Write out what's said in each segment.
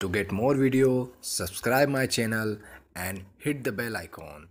To get more video, subscribe my channel and hit the bell icon.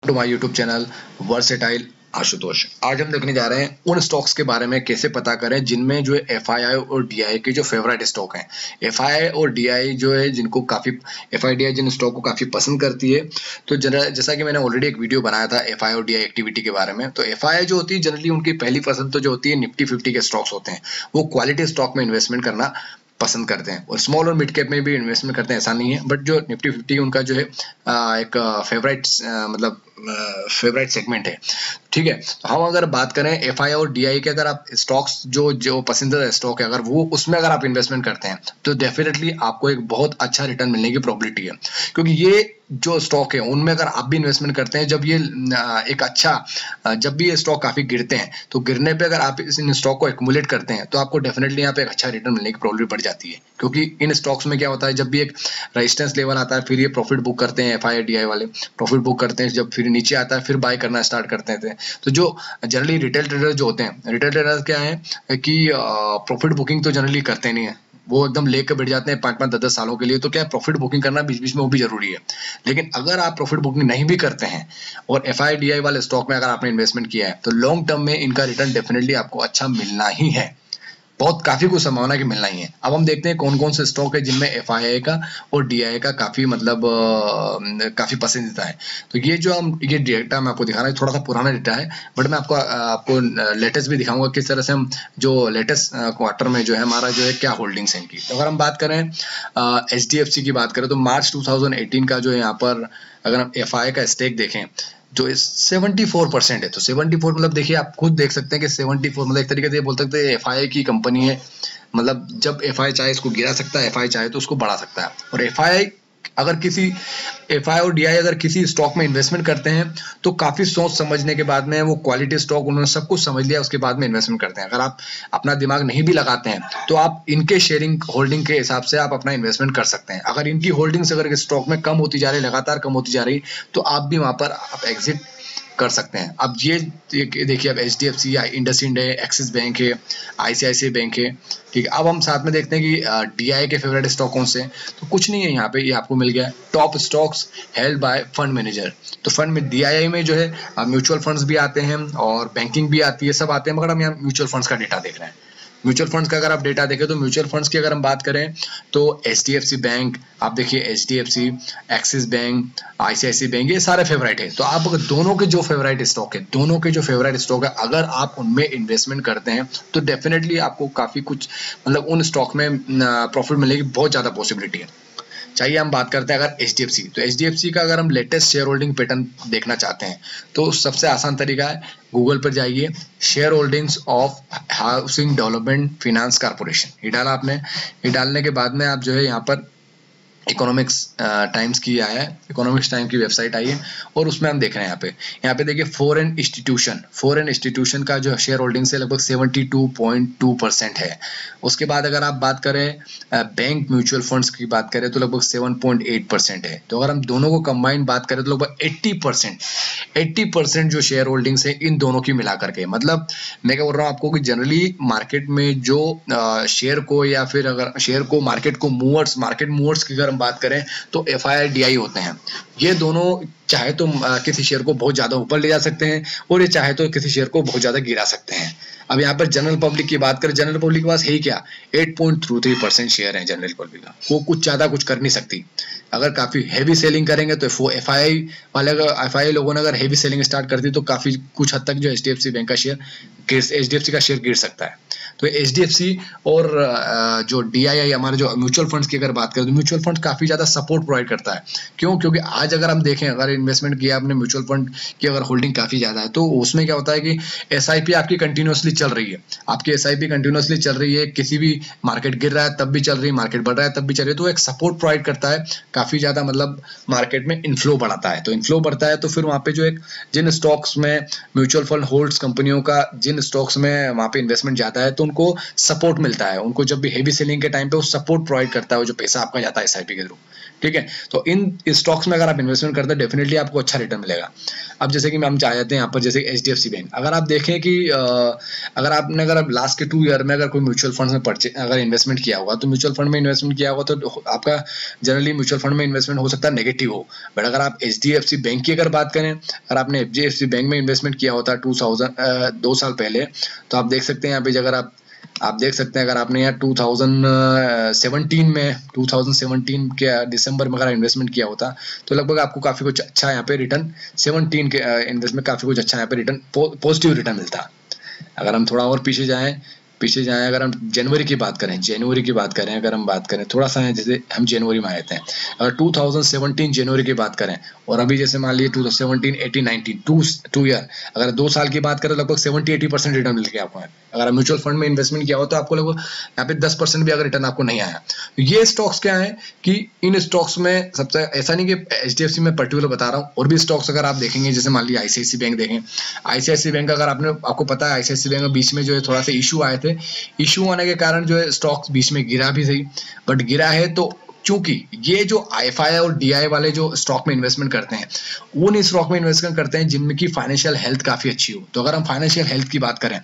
To my YouTube channel versatile Ashutosh. आज हम देखने जा रहे हैं उन स्टॉक्स के बारे में कैसे पता करें जिनमें जो है एफआईआई और डीआई के जो फेवरेट स्टॉक हैं। एफआईआई और डीआई जो है जिनको काफी एफआईआई डीआई जिन स्टॉक को काफी पसंद करती है। तो जैसा कि मैंने ऑलरेडी एक वीडियो बनाया था एफआईआई और डीआई एक्टिविटी के बारे में। तो एफआईआई जो होती है जनरली उनकी पहली पसंद तो जो होती है निफ्टी 50 के स्टॉक्स होते हैं। वो क्वालिटी स्टॉक में इन्वेस्टमेंट करना पसंद करते हैं और स्मॉल और मिड कैप में भी इन्वेस्टमेंट करते हैं, ऐसा नहीं है। बट जो निफ्टी 50 उनका जो है एक फेवरेट मतलब फेवरेट सेगमेंट है, ठीक है। तो हम अगर बात करें एफआईआई और डीआई के, अगर आप स्टॉक्स जो पसंदीदा स्टॉक है अगर वो उसमें अगर आप इन्वेस्टमेंट करते हैं तो डेफिनेटली आपको एक बहुत अच्छा रिटर्न मिलने की प्रोबेबिलिटी है। क्योंकि ये जो स्टॉक है उनमें अगर आप भी इन्वेस्टमेंट करते हैं, जब ये एक अच्छा जब भी ये स्टॉक काफी गिरते हैं तो गिरने पे अगर आप इन स्टॉक को एक्यूमुलेट करते हैं तो आपको डेफिनेटली यहाँ पे एक अच्छा रिटर्न मिलने की प्रोबेबिलिटी बढ़ जाती है। क्योंकि इन स्टॉक्स में क्या होता है, जब भी एक रेजिस्टेंस लेवल आता है फिर ये प्रॉफिट बुक करते हैं, एफआईआई डीआई वाले प्रॉफिट बुक करते हैं, जब फिर नीचे आता है फिर बाय करना स्टार्ट करते हैं। तो जो जनरली रिटेल ट्रेडर जो होते हैं, रिटेल ट्रेडर्स क्या है कि प्रॉफिट बुकिंग तो जनरली करते नहीं है, वो एकदम लेकर बैठ जाते हैं 5-5, 10-10 सालों के लिए। तो क्या प्रॉफिट बुकिंग करना बीच बीच में वो भी जरूरी है। लेकिन अगर आप प्रॉफिट बुकिंग नहीं भी करते हैं और एफआईआई डीआई वाले स्टॉक में अगर आपने इन्वेस्टमेंट किया है तो लॉन्ग टर्म में इनका रिटर्न डेफिनेटली आपको अच्छा मिलना ही है, बहुत काफी कुछ संभावना की मिलना ही है। अब हम देखते हैं कौन कौन से स्टॉक है जिनमें एफआईआई का और डीआई का काफी मतलब काफी पसंदीदा है। तो ये जो हम ये डेटा मैं आपको दिखा रहा हूँ थोड़ा सा पुराना डेटा है, बट मैं आपको लेटेस्ट भी दिखाऊंगा किस तरह से हम जो लेटेस्ट क्वार्टर में जो है हमारा जो है क्या होल्डिंग्स है इनकी। तो अगर हम बात करें एचडीएफसी की बात करें तो मार्च 2018 का जो है यहाँ पर अगर हम एफआईआई का स्टेक देखें जो 74% है। तो 74 मतलब देखिए आप खुद देख सकते हैं कि 74 मतलब एक तरीके से बोल सकते हैं एफआईआई की कंपनी है। मतलब जब एफआईआई चाहे इसको गिरा सकता है, एफआईआई चाहे तो उसको बढ़ा सकता है। और एफआईआई और डीआई अगर किसी स्टॉक में इन्वेस्टमेंट करते हैं तो काफी सोच समझने के बाद में वो क्वालिटी स्टॉक उन्होंने सब कुछ समझ लिया उसके बाद में इन्वेस्टमेंट करते हैं। अगर आप अपना दिमाग नहीं भी लगाते हैं तो आप इनके शेयरिंग होल्डिंग के हिसाब से आप अपना इन्वेस्टमेंट कर सकते हैं। अगर इनकी होल्डिंग्स अगर स्टॉक में कम होती जा रही, लगातार कम होती जा रही, तो आप भी वहां पर आप एग्जिट कर सकते हैं। अब ये देखिए अब एचडीएफसी या इंडसइंड है, एक्सिस बैंक है, आईसीआईसीआई बैंक है, ठीक है। अब हम साथ में देखते हैं कि डीआई के फेवरेट स्टॉक कौन से हैं। तो कुछ नहीं है यहाँ पे, ये आपको मिल गया top stocks held by fund manager. तो फंड में डीआई में जो है म्यूचुअल फंड्स भी आते हैं और बैंकिंग भी आती है, सब आते हैं। मगर हम यहाँ म्यूचुअल फंड्स का डेटा देख रहे हैं। म्यूचुअल फंड्स का अगर आप डेटा देखें तो म्यूचुअल फंड्स की अगर हम बात करें तो एचडीएफसी बैंक, आप देखिए HDFC, axis bank, ICICI bank, ये सारे फेवरेट है। तो आप अगर दोनों के जो फेवरेट स्टॉक है अगर आप उनमें इन्वेस्टमेंट करते हैं तो डेफिनेटली आपको काफी कुछ मतलब उन स्टॉक में प्रॉफिट मिलने की बहुत ज्यादा पॉसिबिलिटी है। चाहिए हम बात करते हैं अगर एचडीएफसी, तो एचडीएफसी का अगर हम लेटेस्ट शेयर होल्डिंग पैटर्न देखना चाहते हैं तो सबसे आसान तरीका है गूगल पर जाइए, share holdings of housing development finance corporation, ये डाला आपने। ये डालने के बाद में आप जो है यहाँ पर इकोनॉमिक्स टाइम्स की आया है, इकोनॉमिक्स टाइम की वेबसाइट आई है और उसमें हम देख रहे हैं यहाँ पे देखिए फॉरेन इंस्टीट्यूशन का जो शेयर होल्डिंग से लगभग 72.2% है। उसके बाद अगर आप बात करें बैंक म्यूचुअल फंड्स की बात करें तो लगभग 7.8% है। तो अगर हम दोनों को कंबाइन बात करें तो लगभग 80% जो शेयर होल्डिंग्स है इन दोनों की मिला करके। मतलब मैं क्या बोल रहा हूँ आपको कि जनरली मार्केट में जो शेयर को या फिर अगर शेयर को मार्केट मूवर्स की अगर हम बात करें तो एफआईआई डीआई होते हैं। ये दोनों चाहे तो किसी शेयर को बहुत ज्यादा ऊपर ले जा सकते हैं और ये चाहे तो किसी शेयर को बहुत ज्यादा गिरा सकते हैं। अब यहाँ पर जनरल पब्लिक की बात करें, जनरल पब्लिक के पास है ही क्या, 8.33% शेयर है जनरल पब्लिक का, वो कुछ ज्यादा कुछ कर नहीं सकती। अगर काफी हैवी सेलिंग करेंगे तो एफआईआई लोगों ने अगर हैवी सेलिंग स्टार्ट कर दी तो काफी कुछ हद तक जो एचडीएफसी बैंक का शेयर एचडीएफसी का शेयर गिर सकता है। तो एचडीएफसी और जो डीआई हमारे जो म्यूचुअल फंड्स की अगर बात करें तो म्यूचुअल फंड काफी ज्यादा सपोर्ट प्रोवाइड करता है। क्यों? क्योंकि आज अगर हम देखें अगर इन्वेस्टमेंट किया आपने म्यूचुअल फंड की अगर होल्डिंग काफी ज्यादा है तो उसमें क्या होता है कि एसआईपी आपकी कंटिन्यूअसली चल रही है, आपकी एसआईपी कंटिन्यूअसली चल रही है, किसी भी मार्केट गिर रहा है तब भी चल रही है, मार्केट बढ़ रहा है तब भी चल रही है, तो एक सपोर्ट प्रोवाइड करता है काफी ज्यादा, मतलब मार्केट में इनफ्लो बढ़ाता है। तो इनफ्लो बढ़ता है तो फिर वहां पे जो एक जिन स्टॉक्स में म्यूचुअल फंड होल्ड्स कंपनियों का जिन जिन स्टॉक्स में वहाँ पे इन्वेस्टमेंट जाता है तो उनको सपोर्ट मिलता है, उनको जब भी हेवी सेलिंग के टाइम पे वो सपोर्ट प्रोवाइड करता है, वो जो पैसा आपका जाता है एसआईपी के थ्रू, ठीक है। तो इन स्टॉक्स में अगर आप इन्वेस्टमेंट करते हैं डेफिनेटली आपको अच्छा रिटर्न मिलेगा। अब जैसे कि हम चाह जाते हैं यहाँ पर, जैसे एचडीएफसी बैंक, अगर आप देखें कि अगर लास्ट के 2 ईयर में अगर कोई म्यूचुअल फंड में अगर इन्वेस्टमेंट किया होगा, तो म्यूचुअल फंड में इन्वेस्टमेंट किया होगा तो आपका जनरली म्यूचुअल फंड में इन्वेस्टमेंट हो सकता है नेगेटिव हो, बट अगर आप एचडीएफसी बैंक की अगर बात करें, अगर आपने एचडीएफसी बैंक में इन्वेस्टमेंट किया होता 2 साल पहले, तो आप देख सकते हैं यहाँ पे अगर आप देख सकते हैं, अगर आपने यहाँ 2017 के दिसंबर में अगर इन्वेस्टमेंट किया होता तो लगभग आपको काफी कुछ अच्छा यहाँ पे रिटर्न 17 के इन्वेस्टमेंट काफी कुछ अच्छा यहाँ पे रिटर्न पॉजिटिव रिटर्न मिलता। अगर हम थोड़ा और पीछे जाएं, अगर हम जनवरी की बात करें, अगर हम बात करें थोड़ा सा, जैसे हम जनवरी में आए थे, अगर 2017 जनवरी की बात करें और अभी जैसे मान लीजिए 2017, 18, 19 2 ईयर, अगर 2 साल की बात करें तो लगभग 70-80% रिटर्न मिल गया आपको। अगर आप म्यूचुअल फंड में इन्वेस्टमेंट किया हो तो आपको लगभग यहाँ पे 10% भी अगर रिटर्न आपको नहीं आया। ये स्टॉक्स क्या है कि इन स्टॉक्स में सबसे, ऐसा नहीं कि एचडीएफसी में पर्टिकुलर बता रहा हूँ, और भी स्टॉक्स अगर आप देखेंगे, जैसे मान लीजिए आईसीआईसी बैंक देखें, आईसीआईसी बैंक अगर आपको पता है आईसीआईसी बैंक में बीच में जो है थोड़ा सा इशू आए थे, इशू होने के कारण जो है स्टॉक्स बीच में गिरा भी सही, बट गिरा है तो क्योंकि ये जो एफआई और डीआई वाले जो स्टॉक में इन्वेस्टमेंट करते हैं, उन स्टॉक में इन्वेस्टमेंट करते हैं जिनमें की फाइनेंशियल हेल्थ काफी अच्छी हो। तो अगर हम फाइनेंशियल हेल्थ की बात करें,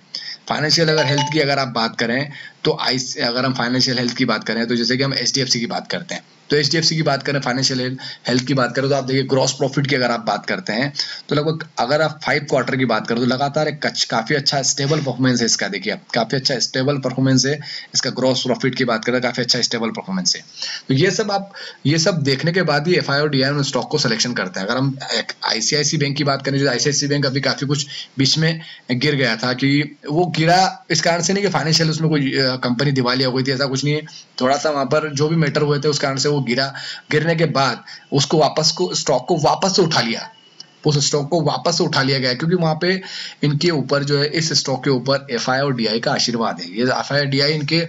अगर आप बात करें तो अगर हम फाइनेंशियल हेल्थ की बात करें तो जैसे कि हम एचडीएफसी की बात करते हैं, तो एचडीएफसी की बात करें, फाइनेंशियल हेल्थ की बात करें, तो आप देखिए ग्रॉस प्रॉफिट की अगर आप बात करते हैं तो लगभग अगर आप 5 क्वार्टर की बात करें तो लगातार एक काफी अच्छा स्टेबल परफॉर्मेंस है इसका। देखिए आप, काफी अच्छा स्टेबल परफॉर्मेंस है इसका। ग्रॉस प्रॉफिट की बात करें, काफी अच्छा स्टेबल परफॉर्मेंस है। तो ये सब देखने के बाद ही एफआई और डीआई स्टॉक को सिलेक्शन करते हैं। अगर हम आईसीआईसी बैंक की बात करें, जो आईसीआईसी बैंक अभी काफी कुछ बीच में गिर गया था, कि वो गिरा इस कारण से नहीं कि फाइनेंशियल उसमें कोई कंपनी दिवालिया हो गई थी, ऐसा कुछ नहीं है। थोड़ा सा वहां पर जो भी मैटर हुए थे उस कारण से वो गिरा। गिरने के बाद उसको स्टॉक को वापस से उठा लिया, उस स्टॉक को वापस से उठा लिया गया, क्योंकि वहां पे इनके ऊपर जो है, इस स्टॉक के ऊपर एफआई और डीआई का आशीर्वाद है। ये एफआई डीआई इनके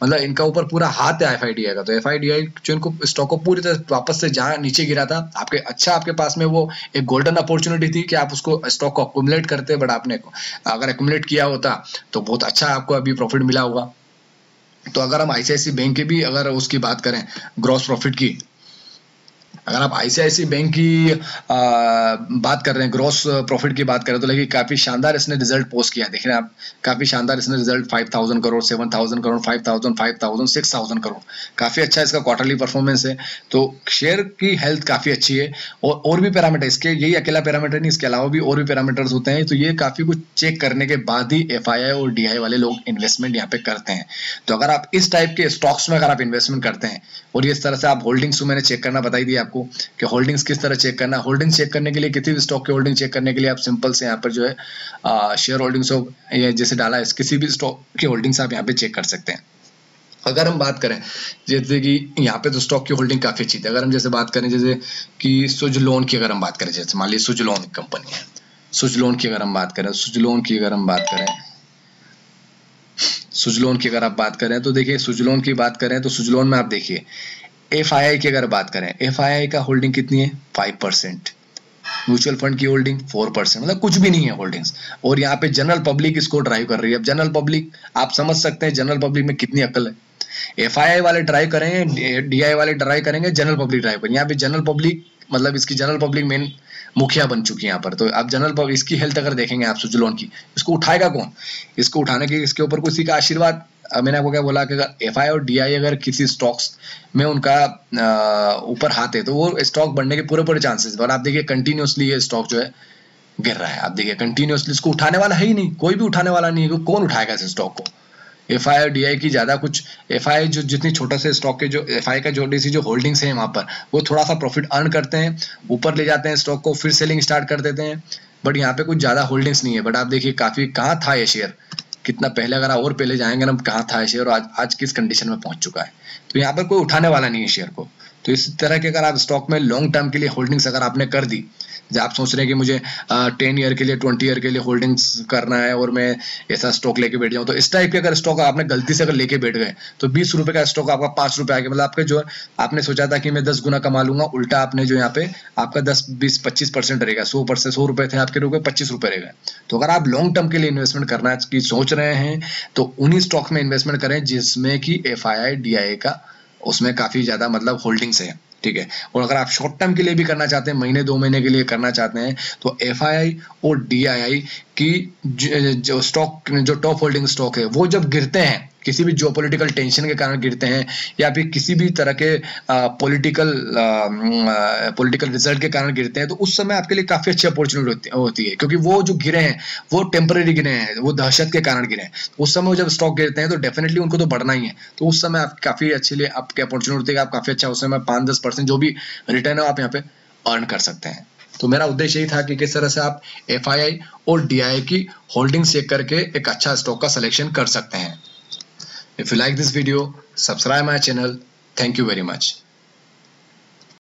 मतलब इनका ऊपर पूरा हाथ है एफआई डीआई का। तो एफआई डीआई जो इनको स्टॉक को पूरी तरह वापस से जहां नीचे गिरा था, आपके पास में वो एक गोल्डन अपॉर्चुनिटी थी कि आप उसको स्टॉक को अक्यूमुलेट करते, बट आपने अगर अक्यूमुलेट किया होता तो बहुत अच्छा आपको अभी प्रॉफिट मिला होगा। तो अगर हम आईसीआईसी बैंक की भी अगर उसकी बात करें, ग्रॉस प्रॉफिट की, अगर आप आईसीआईसी बैंक की बात कर रहे हैं, ग्रॉस प्रॉफिट की बात करें, तो लगे काफी शानदार इसने रिजल्ट पोस्ट किया। देख रहे हैं आप, काफी शानदार इसने रिजल्ट 5000 करोड़, 7000 करोड़, 5000, 5000, 6000 करोड़, काफी अच्छा इसका क्वार्टरली परफॉर्मेंस है। तो शेयर की हेल्थ काफी अच्छी है। और भी पैरामीटर इसके, यही अकेला पैरामीटर नहीं, इसके अलावा भी और भी पैरामीटर्स होते हैं। तो ये काफी कुछ चेक करने के बाद ही एफआईआई और डीआई वाले लोग इन्वेस्टमेंट यहाँ पे करते हैं। तो अगर आप इस टाइप के स्टॉक्स में अगर आप इन्वेस्टमेंट करते हैं, और इस तरह से आप होल्डिंग्स, मैंने चेक करना बताई दी आपको कि होल्डिंग्स किस तरह चेक करना। होल्डिंग चेक करने के लिए, किसी भी स्टॉक की होल्डिंग चेक करने के लिए आप सिंपल से यहाँ पर जो है शेयर होल्डिंग्स जैसे डाला है, किसी भी स्टॉक की होल्डिंग्स आप यहाँ पे चेक कर सकते हैं। अगर हम बात करें जैसे कि यहाँ पे तो स्टॉक की होल्डिंग काफी अच्छी थी। अगर हम जैसे बात करें जैसे कि सुजलोन की अगर हम बात करें, जैसे मान लीजिए सुजलोन कंपनी है, सुजलोन की अगर हम बात करें, सुजलोन की अगर आप बात करें तो देखिए, सुजलोन की बात करें तो सुजलोन में आप देखिए एफआईआई की अगर बात करें, एफआईआई का होल्डिंग कितनी है 5%, म्यूचुअल फंड की होल्डिंग 4%, मतलब कुछ भी नहीं है होल्डिंग्स। और यहाँ पे जनरल पब्लिक इसको ड्राइव कर रही है। अब जनरल पब्लिक, आप समझ सकते हैं जनरल पब्लिक में कितनी अक्ल है। एफआईआई वाले ड्राइव करेंगे, डीआई वाले ड्राइव करेंगे, जनरल पब्लिक ड्राइव करेंगे। यहाँ पे जनरल पब्लिक मतलब इसकी जनरल पब्लिक मेन मुखिया बन चुकी है यहाँ पर। तो आप जनरल पब्लिक, इसकी हेल्थ अगर देखेंगे आप सुजलोन की, इसको उठाएगा कौन? इसको उठाने के इसके ऊपर किसी का आशीर्वाद। मैंने आपको क्या बोला कि एफआई और डीआई अगर किसी स्टॉक्स में उनका ऊपर हाथ है तो वो स्टॉक बढ़ने के पूरे चांसेस। पर आप देखिए कंटिन्यूसली ये स्टॉक जो है गिर रहा है। आप देखिए कंटिन्यूसली, इसको उठाने वाला है ही नहीं, कोई भी उठाने वाला नहीं है। कौन उठाएगा इस स्टॉक को? एफआई और डीआई की ज्यादा कुछ, एफआई जो जितनी छोटा से स्टॉक के जो एफआई का छोटी सी जो होल्डिंग्स है वहां पर, वो थोड़ा सा प्रॉफिट अर्न करते हैं, ऊपर ले जाते हैं स्टॉक को, फिर सेलिंग स्टार्ट कर देते हैं। बट यहाँ पे कुछ ज्यादा होल्डिंग्स नहीं है। बट आप देखिए काफी कहाँ था ये शेयर, कितना पहले, अगर और पहले जाएंगे ना, कहाँ था शेयर और आज किस कंडीशन में पहुंच चुका है। तो यहाँ पर कोई उठाने वाला नहीं है शेयर को। तो इस तरह के अगर आप स्टॉक में लॉन्ग टर्म के लिए होल्डिंग्स अगर आपने कर दी, जब आप सोच रहे हैं कि मुझे 10 ईयर के लिए 20 ईयर के लिए होल्डिंग्स करना है और मैं ऐसा स्टॉक लेके बैठ जाऊं, तो इस टाइप के अगर स्टॉक आपने गलती से अगर लेके बैठ गए तो 20 रुपए का स्टॉक आपका 5 रुपए आ गया, मतलब आपके जो आपने सोचा था कि मैं 10 गुना कमा लूंगा, उल्टा आपने जो यहाँ पे आपका 10-20-25% रहेगा, 100 रुपए थे आपके, रुपए 25 रुपए रहेगा। तो अगर आप लॉन्ग टर्म के लिए इन्वेस्टमेंट करना की सोच रहे हैं तो उन्हीं स्टॉक में इन्वेस्टमेंट करें जिसमें कि FII DII का उसमें काफी ज्यादा मतलब होल्डिंग्स है, ठीक है। और अगर आप शॉर्ट टर्म के लिए भी करना चाहते हैं, महीने 2 महीने के लिए करना चाहते हैं, तो FII और DII की जो स्टॉक, जो टॉप होल्डिंग स्टॉक है, वो जब गिरते हैं, किसी भी जियोपॉलिटिकल टेंशन के कारण गिरते हैं या फिर किसी भी तरह के पॉलिटिकल रिजल्ट के कारण गिरते हैं, तो उस समय आपके लिए काफी अच्छी अपॉर्चुनिटी होती है, क्योंकि वो जो गिरे हैं वो टेम्पररी गिरे हैं, वो दहशत के कारण गिरे हैं। उस समय जब स्टॉक गिरते हैं तो डेफिनेटली उनको तो बढ़ना ही है, तो उस समय आप काफी अच्छे लिए आपकी अपॉर्चुनिटी है, आप काफी अच्छा उस समय 5-10% जो भी रिटर्न है आप यहाँ पे अर्न कर सकते हैं। तो मेरा उद्देश्य यही था कि किस तरह से आप FII और DII की होल्डिंग चेक करके एक अच्छा स्टॉक का सिलेक्शन कर सकते हैं। If you like this video, subscribe my channel. Thank you very much.